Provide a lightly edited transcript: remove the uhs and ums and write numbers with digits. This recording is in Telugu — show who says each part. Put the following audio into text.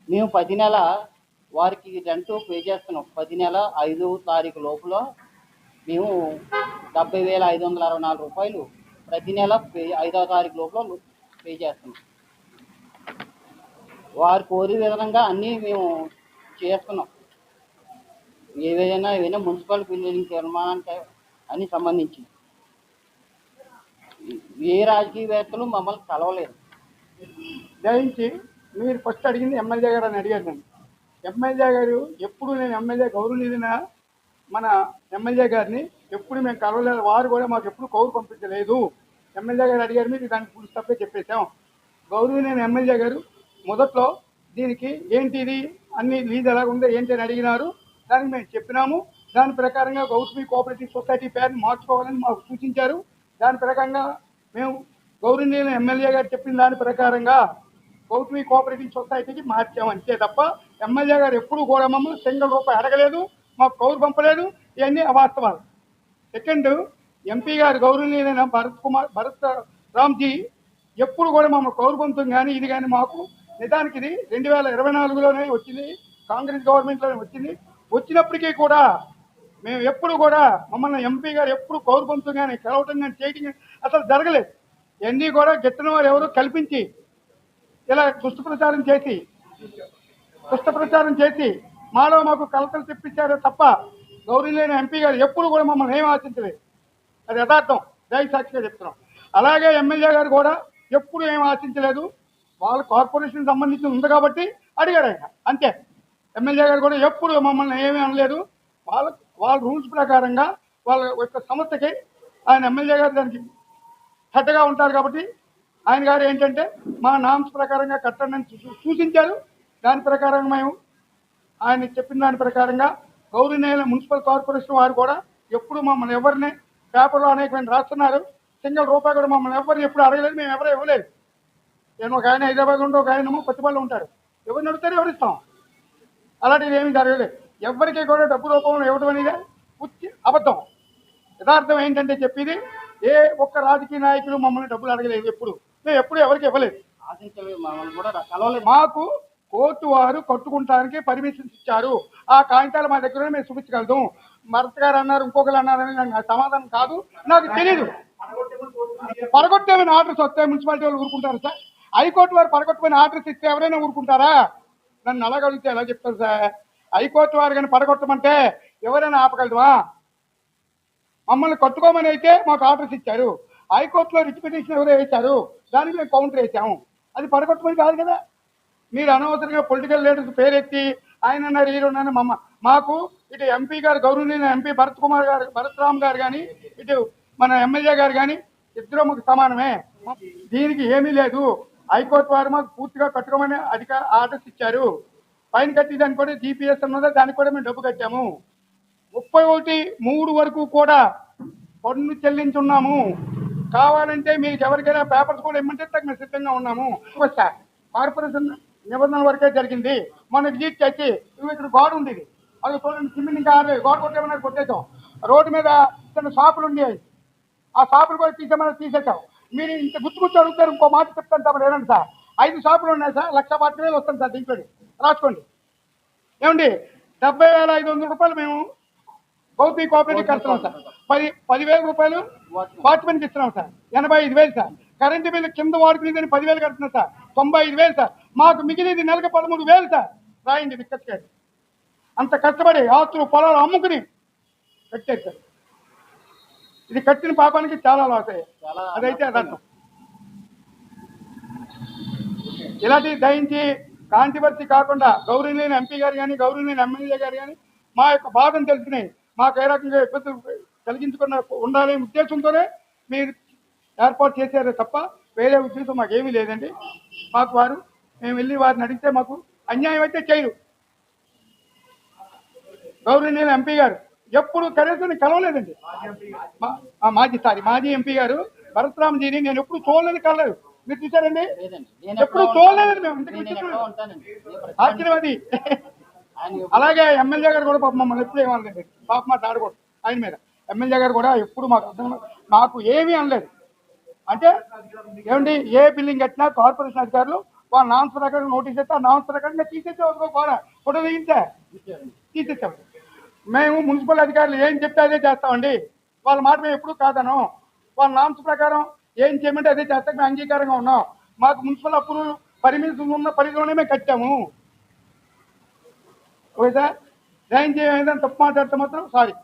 Speaker 1: మేము ప్రతి నెల వారికి రెంట్ పే చేస్తున్నాం. ప్రతి నెల 5వ తారీఖు లోపల మేము 70,564 రూపాయలు ప్రతి నెల 5వ తారీఖు లోపల పే చేస్తున్నాం. వారు కోరే విధంగా అన్నీ మేము చేస్తున్నాం. ఏవైనా మున్సిపల్ బిల్డింగ్ నిర్మాణానికి అన్ని సంబంధించి ఏ రాజకీయవేత్తలు మమ్మల్ని కలవలేదు.
Speaker 2: దయించి మీరు ఫస్ట్ అడిగింది ఎమ్మెల్యే గారు అని అడిగారు నన్ను. ఎమ్మెల్యే గారు ఎప్పుడు నేను ఎమ్మెల్యే గౌరవనీయులైన మన ఎమ్మెల్యే గారిని ఎప్పుడు మేము కలవలేదు. వారు కూడా మాకు ఎప్పుడు కౌరు పంపించలేదు. ఎమ్మెల్యే గారు అడిగారు, మీరు దానికి ఫుల్ స్టాపే చెప్పేశాం. గౌరవనీయులైన ఎమ్మెల్యే గారు మొదట్లో దీనికి ఏంటి ఇది అన్ని లీజ్ ఎలాగ ఉందో ఏంటి అని అడిగినారు. దానికి మేము చెప్పినాము. దాని ప్రకారంగా గౌతమి కోఆపరేటివ్ సొసైటీ పేరుని మార్చుకోవాలని మాకు సూచించారు. దాని ప్రకారంగా మేము గౌరవనీయులైన ఎమ్మెల్యే గారు చెప్పిన దాని ప్రకారంగా గౌతమి కోఆపరేటివ్ సొసైటీకి మార్చాము అంతే తప్ప ఎమ్మెల్యే గారు ఎప్పుడు కూడా మమ్మల్ని సింగిల్ రూపాయి అడగలేదు, మాకు కౌరు పంపలేదు. ఇవన్నీ అవాస్తవాలు. సెకండ్, ఎంపీ గారు గౌరవనీయులైన భరత్ రామ్జీ ఎప్పుడు కూడా మమ్మల్ని కౌరు పంపుతుంది కానీ ఇది కానీ మాకు నిజానికి ఇది 2024లోనే వచ్చింది, కాంగ్రెస్ గవర్నమెంట్లోనే వచ్చింది. వచ్చినప్పటికీ కూడా మేము ఎప్పుడు కూడా మమ్మల్ని ఎంపీ గారు ఎప్పుడు కౌరు పంపుతుంది కానీ కలవటం కానీ చేయటం కానీ అసలు జరగలేదు. ఇవన్నీ కూడా గిట్టని వారు ఎవరో కల్పించి ఇలా దుష్ప్రచారం చేసి మాలో మాకు కలతలు తెప్పించారే తప్ప గౌరవనీయులైన ఎంపీ గారు ఎప్పుడు కూడా మమ్మల్ని ఏం ఆశించలేదు. అది యథార్థం, దయసాక్షిగా చెప్తున్నాం. అలాగే ఎమ్మెల్యే గారు కూడా ఎప్పుడు ఏం ఆశించలేదు. వాళ్ళ కార్పొరేషన్ సంబంధించి ఉంది కాబట్టి అడిగారు ఆయన అంతే. ఎమ్మెల్యే గారు కూడా ఎప్పుడు మమ్మల్ని ఏమీ అనలేదు. వాళ్ళ రూల్స్ ప్రకారంగా వాళ్ళ యొక్క సంస్థకి ఆయన ఎమ్మెల్యే గారు దానికి హెడ్గా ఉంటారు కాబట్టి ఆయన గారు ఏంటంటే మా నామ్స్ ప్రకారంగా కట్టండి సూచించారు. దాని ప్రకారంగా మేము ఆయన చెప్పిన దాని ప్రకారంగా గౌరవనీయుల మున్సిపల్ కార్పొరేషన్ వారు కూడా ఎప్పుడు మమ్మల్ని ఎవరిని పేపర్లో అనేకమైన రాస్తున్నారు. సింగిల్ రూపాయి కూడా మమ్మల్ని ఎవరిని ఎప్పుడు అడగలేదు, మేము ఎవరో ఇవ్వలేదు. నేను ఒక ఆయన హైదరాబాద్ ఉంటే ఒక ఆయనేమో పచ్చిపాళ్ళు ఉంటారు. ఎవరిని అడుగుతారో ఎవరిస్తాం. అలాంటిది ఏమీ జరగలేదు. ఎవరికి కూడా డబ్బు రూపంలో ఇవ్వడం అనేది పూర్తి అబద్ధం. యథార్థం ఏంటంటే చెప్పేది, ఏ ఒక్క రాజకీయ నాయకులు మమ్మల్ని డబ్బులు అడగలేదు. మేము ఎప్పుడు ఎవరికి ఇవ్వలేదు. మాకు కోర్టు వారు కట్టుకుంటానికి పర్మిషన్స్ ఇచ్చారు. ఆ కాగితాలు మా దగ్గర మేము చూపించగలుగుతాం. భరత్ గారు అన్నారు, ఇంకొకరు అన్నారని నాకు సమాధానం కాదు, నాకు తెలియదు. పడగొట్టేమైనా ఆర్డర్స్ వస్తే మున్సిపాలిటీ వాళ్ళు ఊరుకుంటారు సార్? హైకోర్టు వారు పడగొట్టమైన ఆర్డర్స్ ఇస్తే ఎవరైనా ఊరుకుంటారా? నన్ను అలాగలిగితే ఎలా చెప్తారు సార్? హైకోర్టు వారు కానీ పడగొట్టమంటే ఎవరైనా ఆపగలదువా? మమ్మల్ని కట్టుకోమని అయితే మాకు ఆర్డర్స్ ఇచ్చారు. హైకోర్టులో రిట్ పిటిషన్ ఎవరో వేశారు, దానికి మేము కౌంటర్ వేసాము. అది పడగొట్టమని కాదు కదా. మీరు అనవసరంగా పొలిటికల్ లీడర్స్ పేరెత్తి ఆయన అన్నారు ఈరోజు మాకు ఇటు ఎంపీ గారు గౌరవనీయ ఎంపీ భరత్ రామ్ గారు కానీ ఇటు మన ఎమ్మెల్యే గారు కానీ ఇద్దరు మాకు సమానమే. దీనికి ఏమీ లేదు. హైకోర్టు వారు మాకు పూర్తిగా కట్టుకోమని ఆర్డర్స్ ఇచ్చారు. పైన కట్టి దానికి కూడా జీపీఎస్ ఉన్నదా, దానికి కూడా మేము డబ్బు కట్టాము. 31/3 వరకు కూడా పన్ను చెల్లించున్నాము. కావాలంటే మీకు ఎవరికైనా పేపర్స్ కూడా ఇమ్మంటే మేము సిద్ధంగా ఉన్నాము. కార్పొరేషన్ నిబంధనల వరకే జరిగింది. మొన్న విజిట్ చేసి ఇక్కడ గోడ ఉంది, అది చూడండి, సిమెంట్ ఇంకా గోడ కొట్టేమన్నా కొట్టేసాం. రోడ్డు మీద చిన్న షాపులు ఉండేవి, ఆ షాపులు కూడా తీసేసాం. మీరు ఇంత గుర్తు అడుగుతారు. ఇంకో మాట చెప్తాను తప్ప ఏనండి సార్, 5 షాపులు ఉన్నాయి సార్, 1,40,000 వస్తుంది సార్. దీంట్లో రాసుకోండి. ఏమండి, 70,500 రూపాయలు మేము గౌతమి కోఆపరేటివ్ కడుతున్నాం సార్. 10,000 రూపాయలు వాచ్మెన్కి ఇస్తున్నాం సార్. 85,000 సార్. కరెంటు బిల్లు కింద వాడుకునేదని 10,000 కడుతున్నాం సార్. 95,000 సార్. మాకు మిగిలింది నెలకు 13,000 సార్. రాయండి విక్కచ్చారు. అంత కష్టపడి ఆస్తులు పొలాలు అమ్ముకుని కట్టారు సార్. ఇది కట్టిన పాపానికి చాలా లాస్ అయ్యాయి. అదైతే అదర్థం. ఇలాంటివి దయించి కాంట్రవర్సీ కాకుండా గౌరవనీయులైన ఎంపీ గారు కానీ గౌరవనీయులైన ఎమ్మెల్యే గారు కానీ మా యొక్క బాధను తెలుసుకుని మాకు ఏ రకంగా ఇబ్బందులు కలిగించకుండా ఉండాలనే ఉద్దేశంతోనే మీరు ఏర్పాటు చేశారే తప్ప వేరే ఉద్దేశం మాకేమీ లేదండి. మాకు వారు మేము వెళ్ళి వారిని అడిగితే మాకు అన్యాయం అయితే చేయరు. గౌరవనీయుల ఎంపీ గారు ఎప్పుడు కనీసం కలవలేదండి. మాజీ ఎంపీ గారు భరతరామ్జీని నేను ఎప్పుడు చూడలేదు, కలలేదు. మీరు చూసారండి? ఎప్పుడు చూడలేదండి మేము. ఆశ్చర్యం అది. అలాగే ఎమ్మెల్యే గారు కూడా పాప మమ్మల్ని ఎప్పుడు ఏమనలేదు. పాప మా తాడకూడదు ఆయన మీద. ఎమ్మెల్యే గారు కూడా ఎప్పుడు మాకు ఏమీ అనలేదు. అంటే ఏమండి, ఏ బిల్డింగ్ కట్టినా కార్పొరేషన్ అధికారులు వాళ్ళ నామ్స్ ప్రకారం నోటీస్ ఇస్తే ఆ నామ్స్ ప్రకారంగా తీసేస్తే ఫోటో దిగించా తీసేసాం. మేము మున్సిపల్ అధికారులు ఏం చెప్తే అదే చేస్తామండి. వాళ్ళ మాట మేము ఎప్పుడు కాదను. వాళ్ళ నామ్స్ ప్రకారం ఏం చేయమంటే అదే చేస్తాం. మేము అంగీకారంగా ఉన్నాం. మాకు మున్సిపల్ అప్రూవల్ పరిమితులు ఉన్న పరిధిలోనే మేము కట్టాము. ఓకే సార్, డ్రైన్ చేయడం తప్పు మాట్లాడితే మాత్రం సారీ.